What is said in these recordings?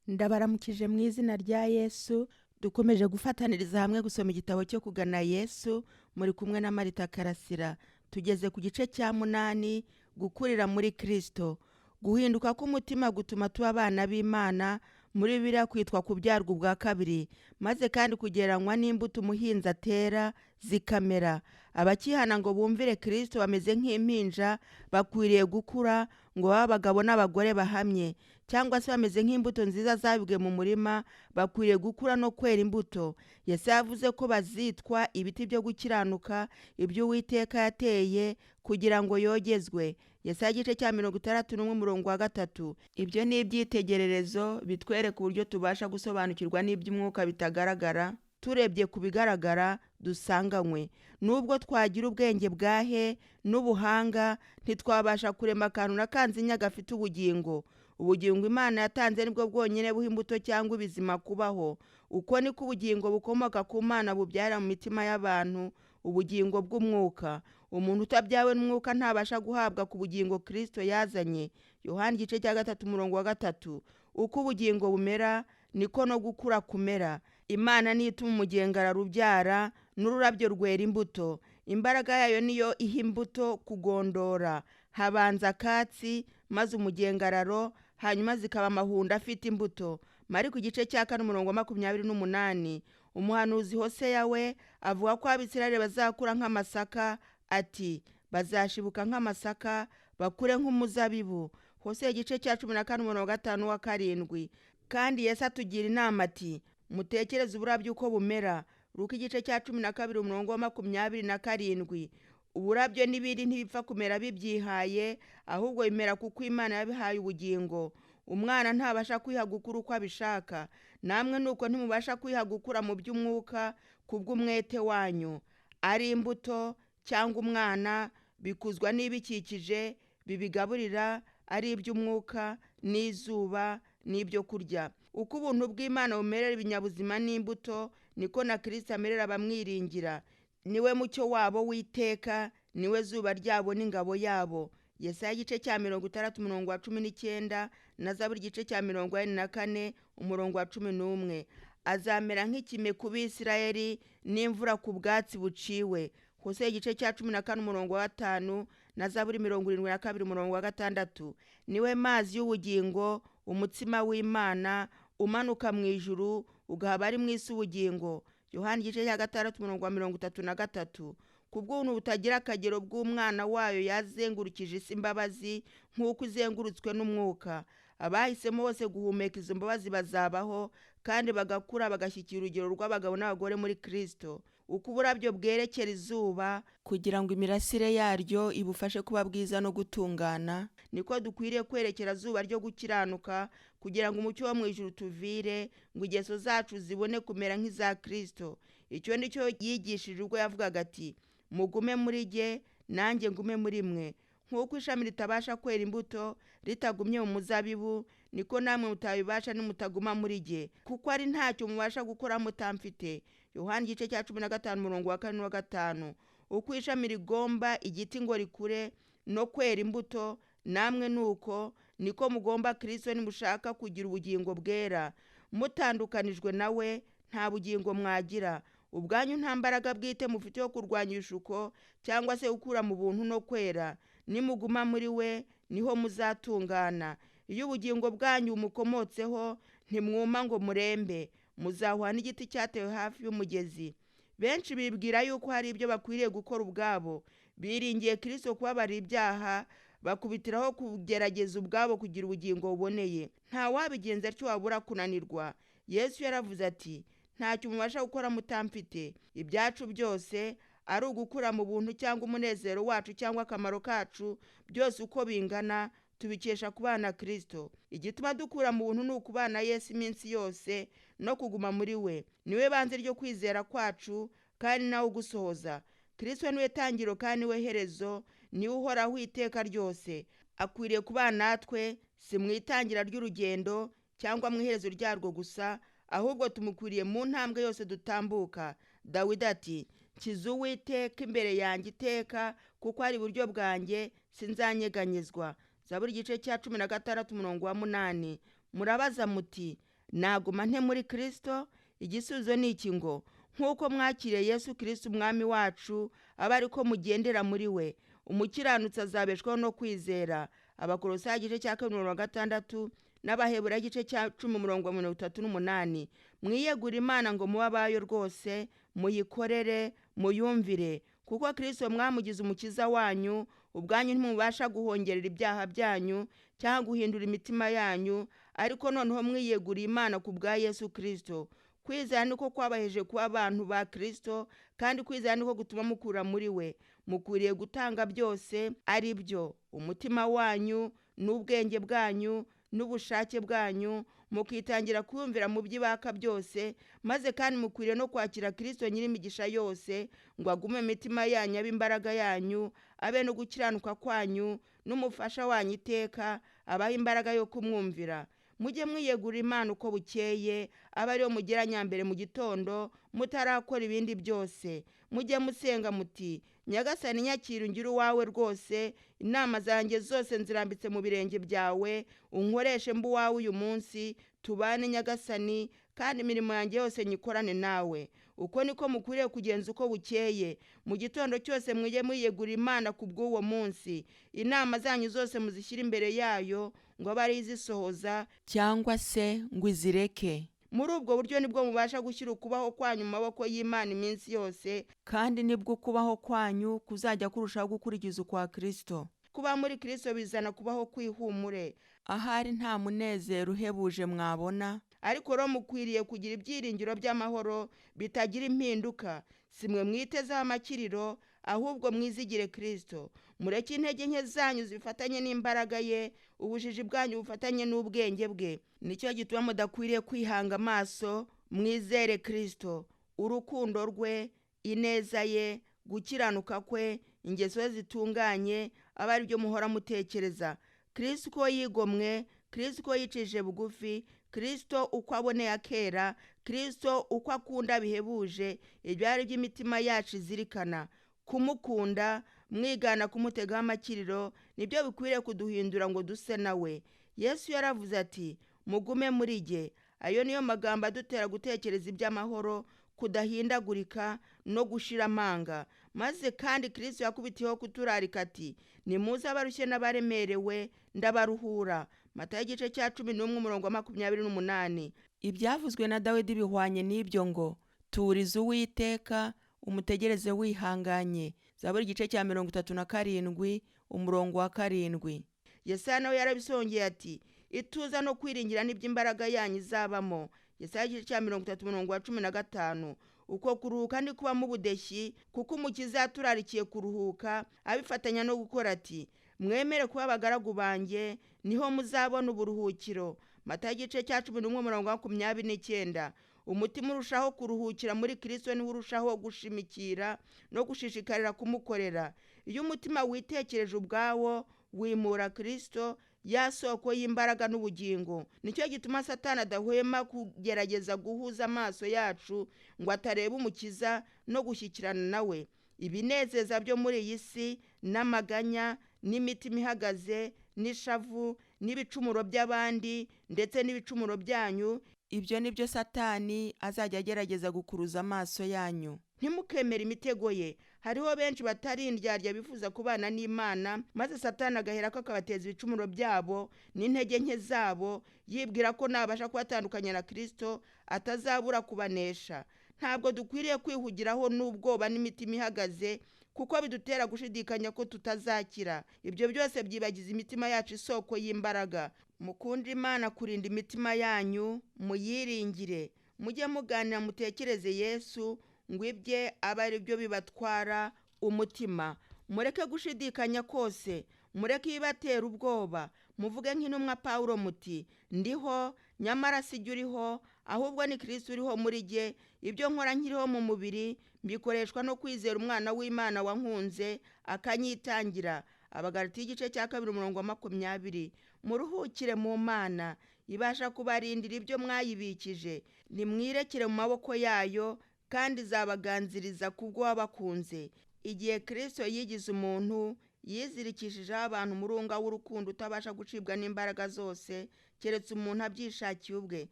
Ndabaramukije mu izina rya Yesu. Dukomeje gufataniriza hamwe gusoma igitabo cyo Kugana Yesu, muri kumwe na Marthe Karasira. Tugeze ku gice cya 8, gukurira muri Kristo. Guhinduka k'umutima gutuma tuba abana b'Imana, muri Bibiliya kwitwa kubyarwa ubwa kabiri, maze kandi kugereranywa n'imbuto umuhinzi atera zikamera. Abakihana ngo bumvire Kristo bameze nk'impinja, bakwiriye gukura ngo babe abagabo n'abagore bahamye, cyangwa se bameze nk'imbuto nziza zabibwe mu murima, bakwiriye gukura no kwera imbuto. Yesu yavuze ko bazitwa ibiti byo gukiranuka, ibyo Uwiteka yateye kugira ngo yogezwe. Yesaya igice cya 61:3. Ibyo ni ibyitegererezo bitwereka uburyo tubasha gusobanukirwa n'iby'umwuka bitagaragara, turebye ku bigaragara dusanganywe. Nubwo twagira ubwenge bwahe n'ubuhanga, ntitwabasha kurema akantu na kanzinya gafite ubugingo. Ubugingo Imana yatanze nibwo bwonyine buha imbuto cyangwa ibizima kubaho. Uko niko ubugingo bukomoka ku Mana bubyara mu mitima y'abantu, ubugingo bw'umwuka. Umuntu utabyawe n'umwuka ntabasha guhabwa ku bugingo Kristo yazanye. Yohana igice cya 3:3. Uko ubugingo bumera niko no gukura kumera. Imana niyo ituma umugengara rubyara n'ururabyo rwera imbuto. Imbaraga yayo niyo iha imbuto kugondora. Habanza akatsi, maze umugengararo, hanyuma zikaba amahundo afite imbuto. Mariko igice cya 4:28. Umuhanuzi Hoseya we avuga ko Abisirayeli bazakura nk'amasaka, ati bazashibuka nk'amasaka, bakure nk'umuzabibu. Hoseya igice cya 14:5-7. Kandi Yesu atugira inama ati mutekereze uburabyo uko bumera. Luka igice cya 12:27. Uburabyo n'ibindi ntibipfa kumera bibyihaye, ahubwo bimera kuko Imana yabihaye ubugingo. Umwana ntabasha kwiha gukura uko abishaka, namwe nuko ntimubasha kwiha gukura mu by'umwuka kubw'umwete wanyu. Ari imbuto cyangwa umwana bikuzwa n'ibikikije bibigaburira, ari iby'umwuka n'izuba n'ibyo kurya. Uko ubuntu bw'Imana bumerera ibinyabuzima n'imbuto, niko na Kristo amerera abamwiringira. Niwe mucyo wabo w'iteka, niwe zuba ryabo n'ingabo yabo. Yesaya igice cya 60:19 na Zaburi igice cya 44:11. Azamera nk'ikime ku Bisirayeli n'imvura ku bwatsi buciwe. Hoseya igice cya 14:5 na Zaburi 72:6. Niwe mazi y'ubugingo, umutsima w'Imana umanuka mu ijuru ugahaba ari mu isi ubugingo. Yohana igice cya 6:33. Kubw'ubuntu butagira akagero bw'umwana wayo yazengurukije isi imbabazi nk'uko izengurutswe n'umwuka. Abahisemo bose guhumeka izo mbabazi bazabaho, kandi bagakura bagashyikira urugero rw'abagabo n'abagore muri Kristo. Uko uburabyo bwerekera izuba kugira ngo imirasire yaryo ibufashe kuba bwiza no gutungana, niko dukwiriye kwerekera zuba ryo gukiranuka, kugira ngo umucyo wo mu ijuru tuvire, ngo ingeso zacu zibone kumera nk'iza Kristo. Icyo ni cyo yigishije ubwo yavugaga ati mugume muri jye, nanjye ngume muri mwe. Nk'uko ishami ritabasha kwera imbuto ritagumye mu muzabibu, niko namwe mutabibasha nimutaguma muri jye, kuko ari ntacyo mubasha gukora mutamfite. Yohana igice cya 15:4-5. Uko ishami rigomba igiti ngo rikure no kwera imbuto, namwe nuko niko mugomba Kristo nimushaka kugira ubugingo bwera. Mutandukanijwe nawe nta bugingo mwagira. Ubwanyu nta mbaraga bwite mufite yo kurwanya ibishuko cyangwa se gukura mu buntu no kwera. Nimuguma muri we niho muzatungana. Iyo ubugingo bwanyu mukomotseho ntimwuma ngo murembe, muzahwa n'igiti cyatewe hafi y'umugezi. Benshi bibwira yuko hari ibyo bakwiriye gukora ubwabo. Biringiye Kristo kubabarira ibyaha, bakubitiraho kugerageza ubwabo kugira ubugingo buboneye. Nta wabigenza atyo wabura kunanirwa. Yesu yaravuze ati ntacyo mubasha gukora mutamfite. Ibyacu byose, ari ugukura mu buntu cyangwa umunezero wacu cyangwa akamaro kacu, byose uko bingana tubikesha kubana Kristo. Igituma dukura mu buntu ni ukubana Yesu iminsi yose no kuguma muri we. Niwe banze ryo kwizera kwacu, kandi nawe ugusohoza. Kristo niwe tangiro kandi niwe herezo, niwe uhoraho iteka ryose. Akwiriye kubana natwe, si mu itangira ry'urugendo cyangwa mu iherezo ryarwo gusa, ahubwo tumukwiriye mu ntambwe yose dutambuka. Dawidi ati nshyize Uwiteka imbere yanjye iteka, kuko ari iburyo bwanjye sinzanyeganyezwa. Zaburi igice cya 16:8. Murabaza muti naguma nte muri Kristo? Igisubizo ni iki ngo nk'uko mwakiriye Yesu Kristo umwami wacu aba ariko mugendera muri we, umukiranutsi azabeshwaho no kwizera. Abakolosayi igice cya 2:6 n'Abaheburayo igice cya 10:38. Mwiyegura Imana ngo muba abayo rwose, muyikorere, muyumvire, kuko Kristo mwamugize umukiza wanyu, ubwanyu ntimubasha guhongerera ibyaha byanyu cyangwa guhindura imitima yanyu, ariko noneho mwiyegura Imana ku bwa Yesu Kristo. Kwizera niko kwabaheje kuba abantu ba Kristo, kandi kwizera niko gutuma mukura muri we. Mukwiriye gutanga byose, ari byo umutima wanyu n'ubwenge bwanyu n'ubushake bwanyu, mukitangira kwumvira mu by'ibaka byose, maze kandi mukwiriye no kwakira Kristo nyir'imigisha yose, ngo agume imitima yanyu abe imbaraga yanyu, abe no gukiranuka kwanyu n'umufasha wanyu iteka, abaha imbaraga yo kumwumvira. Mujye mwiyegura Imana uko bukeye, aba ariyo mugira nyambere mu gitondo, mutarakora ibindi byose. Mujye musenga muti, Nyagasani nyakira ungire uwawe rwose, inama zanjye zose nzirambitse mu birenge byawe, unkoreshe mbu wawe uyu munsi, tubane Nyagasani, kandi imirimo yanjye yose nyikorane nawe. Uko niko mukwiriye kugenza uko bukeye. Mu gitondo cyose mujye mwiyegura Imana ku bw'uwo munsi, inama zanyu zose muzishyire imbere yayo, ngo abe ari izisohoza cyangwa se ngo izireke. Muri ubwo buryo nibwo mubasha gushyira ukubaho kwanyu mu maboko y'Imana iminsi yose, kandi nibwo kubaho kwanyu kuzajya kurushaho gukurikiza ukwa Kristo. Kuba muri Kristo bizana kubaho kwihumure. Ahari nta munezero uhebuje mwabona, ariko rero mukwiriye kugira ibyiringiro by'amahoro bitagira impinduka. Simwe mwitezeho amakiriro, ahubwo mwizigire Kristo. Mureke intege nke zanyu zifatanye n'imbaraga ye, ubujiji bwanyu bufatanye n'ubwenge bwe. Nicyo gituma mudakwiriye kwihanga amaso, mwizere Kristo, urukundo rwe, ineza ye, gukiranuka kwe, ingeso ze zitunganye, aba ari byo muhora mutekereza. Kristo uko yigomwe, Kristo uko yicishije bugufi, Kristo uko aboneye akera, Kristo uko akunda bihebuje, ibyo ari by'imitima yacu izirikana. Kumukunda, mwigana kumutegaho amakiriro, nibyo bikwiriye kuduhindura ngo duse nawe. Yesu yaravuze ati, mugume muri jye. Ayo niyo magambo adutera gutekereza iby'amahoro, kudahindagurika no gushira amanga. Maze kandi Kristo yakubitiyeho kuturarika ati, nimuze abarushye n'abaremerewe, ndabaruhura. Matayo igice cya 11:28. Ibyavuzwe na Dawidi bihwanye n'ibyo ngo, turiza Uwiteka, umutegereze wihanganye. Zaburi igice cya 37:7. Yesaya nawe yarabisongeye ati, ituza no kwiringira n'iby'imbaraga yanyu izabamo. Yesaya igice cya 30:15. Uko kuruhuka ni kuba mu budeshyi, kuko umukiza yaturarikiye kuruhuka, abifatanya no gukora ati, mwemere kuba abagaragu banjye, niho muzabona uburuhukiro. Matayo igice cya 11:29. Umutima urushaho kuruhukira muri Kristo niwo urushaho gushimikira no gushishikarira kumukorera. Iyo umutima witekereje ubwawo, wimura Kristo, ya soko y'imbaraga n'ubugingo. Nicyo gituma Satani adahwema kugerageza guhuza amaso yacu ngo atareba umukiza no gushyikirana nawe. Ibinezeza byo muri iyi si n'amaganya n'imitima ihagaze n'ishavu n'ibicumuro by'abandi ndetse n'ibicumuro byanyu, ibyo nibyo Satani azajya agerageza gukuruza amaso yanyu. Ntimukemere imitego ye. Hariho benshi batari indyarya bifuza kubana n'Imana, maze Satani agahera ko akabateza ibicumuro byabo n'intege nke zabo, yibwira ko nabasha kubatandukanya na Kristo atazabura kubanesha. Ntabwo dukwiriye kwihugiraho n'ubwoba n'imitima ihagaze, kuko bidutera gushidikanya ko tutazakira. Ibyo byose byibagiza imitima yacu isoko y'imbaraga. Mukunde Imana kurinda imitima yanyu, muyiringire. Mujye muganira mutekereze Yesu, ngo ibye aba ari byo bibatwara umutima. Mureke gushidikanya kose, mureke ibibatera ubwoba. Muvuge nk'intumwa Pawulo muti, ndiho, nyamara si jye uriho, ahubwo ni Kristo uriho muri jye. Ibyo nkora nkiriho mu mubiri, mbikoreshwa no kwizera Umwana w'Imana wankunze, akanyitangira. Abagalatiya igice cya 2:20. Muruhukire mu Mana, ibasha kubarindira ibyo mwayibikije. Nimwirekere mu maboko yayo, kandi zabaganziriza kubwo wabakunze. Igihe Kristo yigize umuntu, yizirikishijeho abantu umurunga w'urukundo utabasha gucibwa n'imbaraga zose, keretse umuntu abyishakiye ubwe.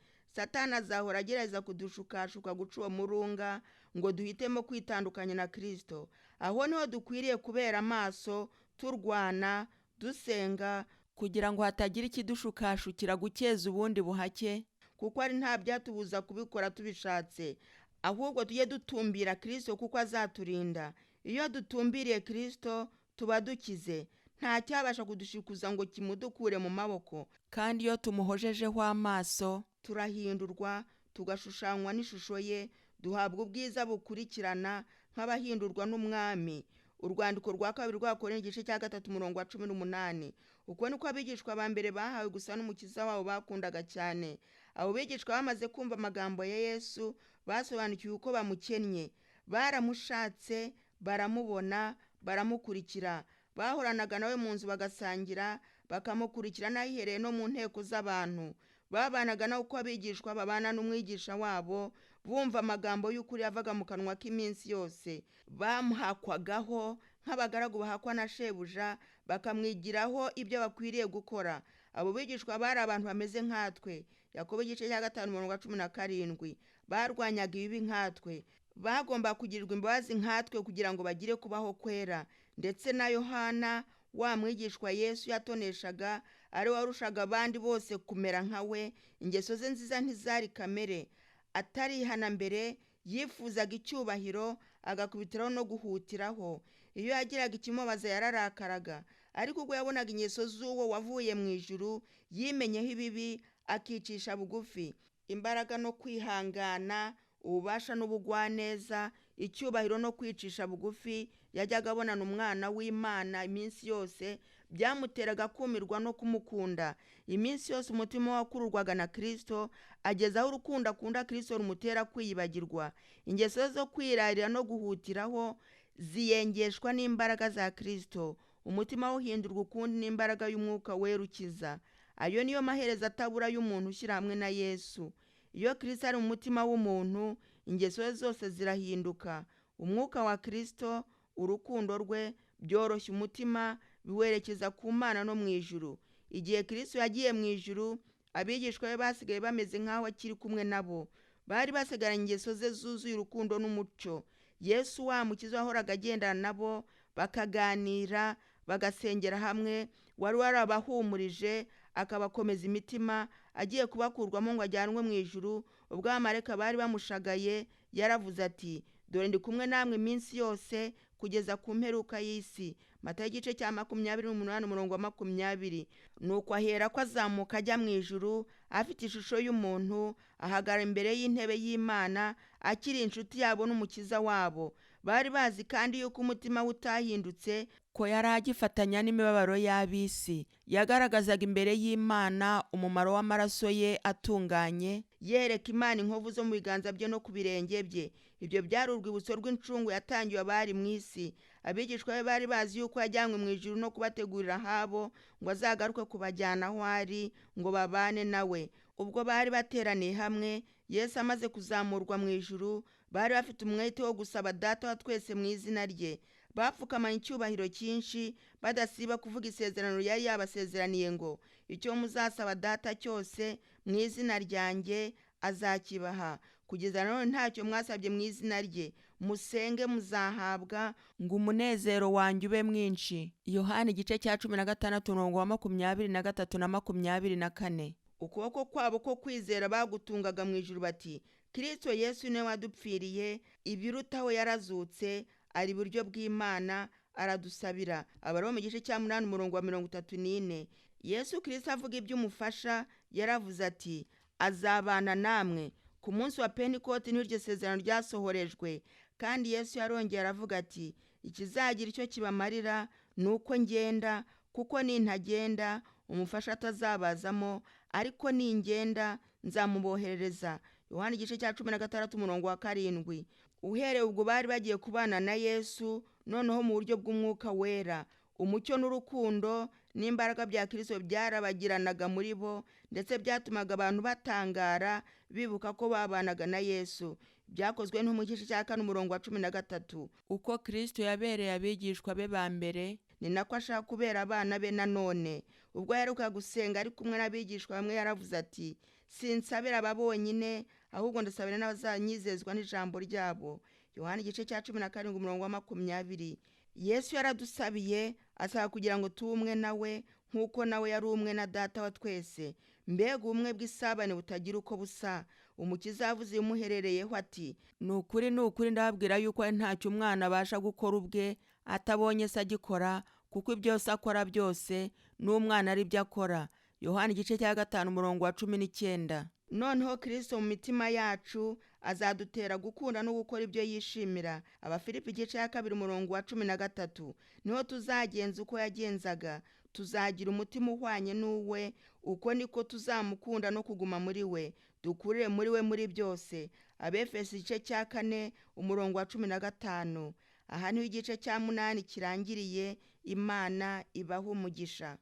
Satani azahora agerageza kudushukashuka guca uwo murunga ngo duhitemo kwitandukanya na Kristo. Aho niho dukwiriye kubera amaso, turwana, dusenga, kugira ngo hatagira ikidushukashukira gukeza ubundi buhake, kuko ari nta byatubuza kubikora tubishatse. Ahubwo tujye dutumbira Kristo kuko azaturinda. Iyo dutumbiriye Kristo tuba dukize, nta cyabasha kudushikuza ngo kimudukure mu maboko. Kandi iyo tumuhojejeho amaso turahindurwa, tugashushanywa n'ishusho ye, duhabwa ubwiza bukurikirana nk'abahindurwa n'umwami. Urwandiko rwa kabiri rw'Abakorinto igice cya 3:18. Uko niko abigishwa ba mbere bahawe gusa n'umukiza wabo bakundaga cyane. Abo bigishwa bamaze kumva amagambo ya Yesu basobanukiwe uko bamukennye. Baramushatse, baramubona, baramukurikira. Bahoranaga nawe mu nzu bagasangira, bakamukurikira nahihereye no mu nteko z'abantu. Babanaga nawe uko abigishwa babana n'umwigisha wabo, bumva amagambo y'ukuri yavaga mu kanwa k'iminsi yose. Bamuhakwagaho nk'abagaragu bahakwa na shebuja, bakamwigiraho ibyo bakwiriye gukora. Abo bigishwa bari abantu bameze nkatwe. Yakobo igice cya 5:17. Barwanyaga ibibi nkatwe. Bagomba kugirirwa imbabazi nkatwe kugira ngo bagire kubaho kwera. Ndetse na Yohana, wa mwigishwa Yesu yatoneshaga, ari warushaga abandi bose kumera nka we. Ingeso ze nziza ntizari kamere. Atarihana mbere, yifuzaga icyubahiro, agakubitiraho no guhutiraho. Iyo yagiraga ikimubaza yararakaraga. Ariko ubwo yabonaga ingeso z'uwo wavuye mu ijuru, yimenyeho ibibi, akicisha bugufi. Imbaraga no kwihangana, ububasha n'ubugwaneza, icyubahiro no kwicisha bugufi yajyaga abonana umwana w'Imana iminsi yose, byamuteraga kumirwa no kumukunda. Iminsi yose umutima wakururwaga na Kristo, ageza aho urukundo akunda Kristo rumutera kwiyibagirwa. Ingeso zo kwirarira no guhutiraho ziyengeshwa n'imbaraga za Kristo. Umutima uhindurwa ukundi n'imbaraga y'umwuka wera ukiza. Ayo niyo maherezo atabura y'umuntu ushyira hamwe na Yesu. Iyo Kristo ari mu mutima w'umuntu, ingeso ze zose zirahinduka. Umwuka wa Kristo, urukundo rwe, byoroshya umutima, biwerekeza ku Mana no mu ijuru. Igihe Kristo yagiye mu ijuru, abigishwa be basigaye bameze nk'aho akiri kumwe nabo. Bari basigaranye ingeso ze zuzuye urukundo n'umucyo. Yesu wa mukiza wahoraga agendana nabo, bakaganira, bagasengera hamwe, wari warabahumurije, akabakomeza imitima, agiye kubakurwamo ngo ajyanwe mu ijuru. Ubwo abamarayika bari bamushagaye, yaravuze ati, dore ndi kumwe namwe iminsi yose kugeza ku mperuka y'isi. Matayo igice cya 28:20. Nuko ahera ko azamuka ajya mu ijuru, afite ishusho y'umuntu, ahagarara imbere y'intebe y'Imana, akiri inshuti yabo n'umukiza wabo. Bari bazi kandi yuko umutima we utahindutse, ko yari agifatanya n'imibabaro y'ab'isi. Yagaragazaga imbere y'Imana umumaro w'amaraso ye atunganye, yereka Imana inkovu zo mu biganza bye no ku birenge bye. Ibyo byari urwibutso rw'incungu yatangiwe abari mu isi. Abigishwa be bari bazi yuko yajyanywe mu ijuru no kubategurira habo, ngo azagaruke kubajyana aho ari, ngo babane nawe. Ubwo bari bateraniye hamwe, Yesu amaze kuzamurwa mu ijuru, bari bafite umwete wo gusaba Data wa twese mu izina rye. Bapfukamanye icyubahiro cyinshi, badasiba kuvuga isezerano yari yabasezeraniye ngo, icyo muzasaba Data cyose mu izina ryanjye azakibaha. Kugeza none ntacyo mwasabye mu izina rye, musenge muzahabwa, ngo umunezero wanjye ube mwinshi. Yohana igice cya 16:23-24. Ukuboko kwabo ko kwizera bagutungaga mu ijuru bati, Kristo Yesu niwe wadupfiriye, ibirutaho yarazutse, ari iburyo bw'Imana, aradusabira. Abaroma igice cya 8:34. Yesu Kristo avuga iby'umufasha, yaravuze ati, azabana namwe. Ku munsi wa Pentekote niho iryo sezerano ryasohorejwe. Kandi Yesu yarongera aravuga ati, ikizagira icyo kibamarira nuko ngenda, kuko nintagenda umufasha atazabazamo, ariko ningenda nzamuboherereza. Yohana igice cya 16:7. Uhereye ubwo bari bagiye kubana na Yesu, noneho mu buryo bw'umwuka wera. Umucyo n'urukundo n'imbaraga bya Kristo byarabagiranaga muri bo, ndetse byatumaga abantu batangara, bibuka ko babanaga na Yesu. Byakozwe no mu gice cya 4:13. Uko Kristo yabereye abigishwa be ba mbere, ni nako ashaka kubera abana be nanone. Ubwo yaheruka gusenga ari kumwe n'abigishwa bamwe, yaravuze ati, sinsabira aba bonyine, ahubwo ndasabira n'abazanyizezwa n'ijambo ryabo. Yohana igice cya 17 umurongo wa 20. Yesu yaradusabiye asaba kugira ngo tubumwe nawe nk'uko nawe yari umwe na data wa twese. Mbega ubumwe bw'isabane butagira uko busa. Umukiza yavuze umuherereyeho ati, ni ukuri ndababwira yuko ntacyo umwana abasha gukora ubwe atabonye se agikora, kuko byose akora byose n'umwana ari byo akora. Yohana igice cya 5 umurongo wa 19. Noneho Kristo mu mitima yacu azadutera gukunda no gukora ibyo yishimira. Abafilipi igice cya 2 umurongo wa 13. Niho tuzagenza uko yagenzaga, tuzagira umutima uhwanye n'uwe, uko niko tuzamukunda no kuguma muri we, dukurire muri we muri byose. Abefeso igice cya 4 umurongo wa 15. Aha niho igice cya 8 kirangiriye. Imana ibahe umugisha.